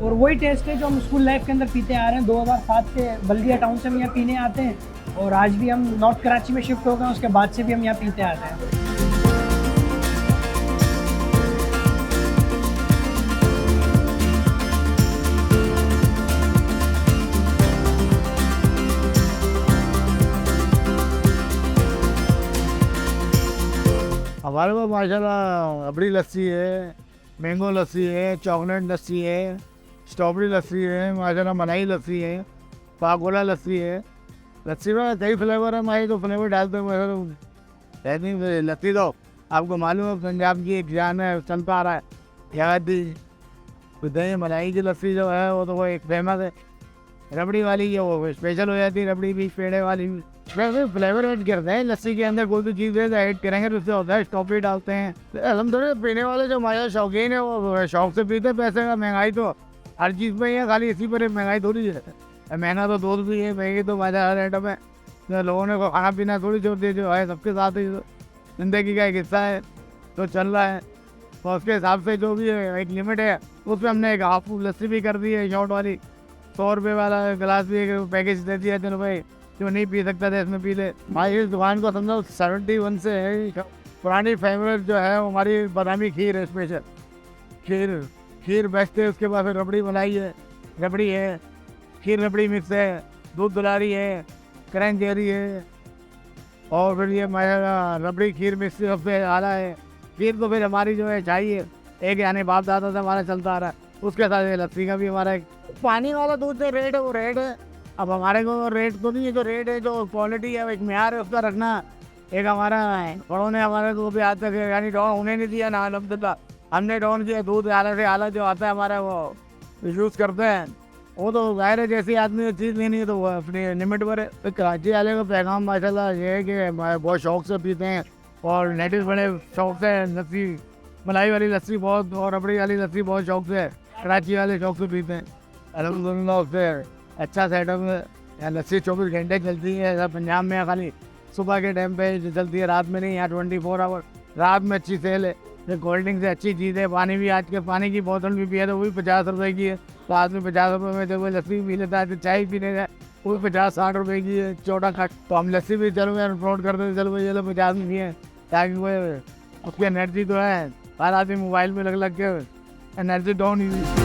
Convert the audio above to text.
और वही टेस्ट है जो हम स्कूल लाइफ के अंदर पीते आ रहे हैं। 2007 से बल्दिया टाउन से हम यहाँ पीने आते हैं और आज भी हम नॉर्थ कराची में शिफ्ट हो गए, उसके बाद से भी हम यहाँ पीते आ रहे हैं। हमारे पास माशाल्लाह रबड़ी लस्सी है, मैंगो लस्सी है, चॉकलेट लस्सी है, स्ट्रॉबेरी लस्सी है, माशाल्लाह मलाई लस्सी है, पागोला लस्सी है। लस्सी में कई फ्लेवर है, मैं तो फ्लेवर डालते हैं। लस्सी तो आपको मालूम है पंजाब की एक जान है, चलता आ रहा है याद दी। दही मलाई की लस्सी जो है वो तो वो एक फेमस है। रबड़ी वाली जो वो स्पेशल हो जाती है, रबड़ी भी पेड़े वाली भी। वैसे फ्लेवर ऐड करते हैं लस्सी के अंदर, कोई भी चीज़ ऐड करेंगे तो उससे होता है स्ट्रॉबेरी डालते हैं। अलहमदुलिल्लाह पीने वाले जो हमारे शौकीन है वो शौक से पीते हैं। पैसे का महंगाई तो हर चीज़ में ही है, खाली इसी पर महंगाई थोड़ी है। महंगा तो दूध भी है, महंगी तो मजा हर आइटम है। तो लोगों ने खाना पीना थोड़ी छोड़ दिया, जो है सबके साथ ही ज़िंदगी का एक हिस्सा है तो चल रहा है। तो उसके हिसाब से जो भी है एक लिमिट है, उसमें हमने एक हाफ लस्सी भी कर दी है शॉर्ट वाली। 100 रुपये वाला गिलास भी एक पैकेज दे दिया। चलो भाई जो नहीं पी सकता था इसमें पी ले। हमारी इस दुकान को समझो 71 से है। पुरानी फेवरेट जो है हमारी बादामी खीर है, स्पेशल खीर बेस्ट है। उसके बाद फिर रबड़ी मलाई है, रबड़ी है, खीर रबड़ी मिक्स है, दूध दुलारी है, क्रैन जेरी है, और फिर ये रबड़ी खीर मिक्स सबसे आला है। खीर तो फिर हमारी जो है चाहिए, एक यानी बाप दादा से हमारा चलता आ रहा है। उसके साथ ये लस्सी का भी हमारा एक पानी वाला दूध जो रेट है वो रेट है। अब हमारे को रेट तो नहीं है, जो रेट है जो क्वालिटी है एक म्यार है उसका रखना। एक हमारा बड़ों ने हमारे को भी आज तक यानी डाउन होने नहीं दिया ना, अलहमदुलिल्लाह हमने डाउन किया। दूध आला से आला जो आता है हमारा वो यूज़ करते हैं। वो तो जाहिर है जैसी आदमी चीज़ लेनी है तो वो अपनी लिमिट पर है। तो कराची वाले का पैगाम माशाल्लाह ये है कि बहुत शौक से पीते हैं और नेटिव बड़े शौक से लस्सी मलाई वाली लस्सी बहुत और रबड़ी वाली लस्सी बहुत शौक से कराची वाले शौक से पीते हैं। अलहमदुलिल्लाह उससे अच्छा सेटअप है। यहाँ लस्सी 24 घंटे चलती है। ऐसा पंजाब में खाली सुबह के टाइम पे चलती है, रात में नहीं। यहाँ 24 आवर रात में अच्छी सेल है। ये कोल्ड ड्रिंक से अच्छी चीज़ है। पानी भी आज के पानी की बोतल भी पिए तो वो भी 50 रुपए की है। तो आदमी 50 रुपये में जब वो लस्सी पी लेता है तो चाय पीने जाए वो 50-60 रुपए की है, चौड़ा खट। तो हम लस्सी भी चलो यार प्रमोट करते हैं, चलो भाई ये लो 50 में है, ताकि वो उसकी एनर्जी तो है। हर आदमी मोबाइल में लग के एनर्जी डाउन हुई।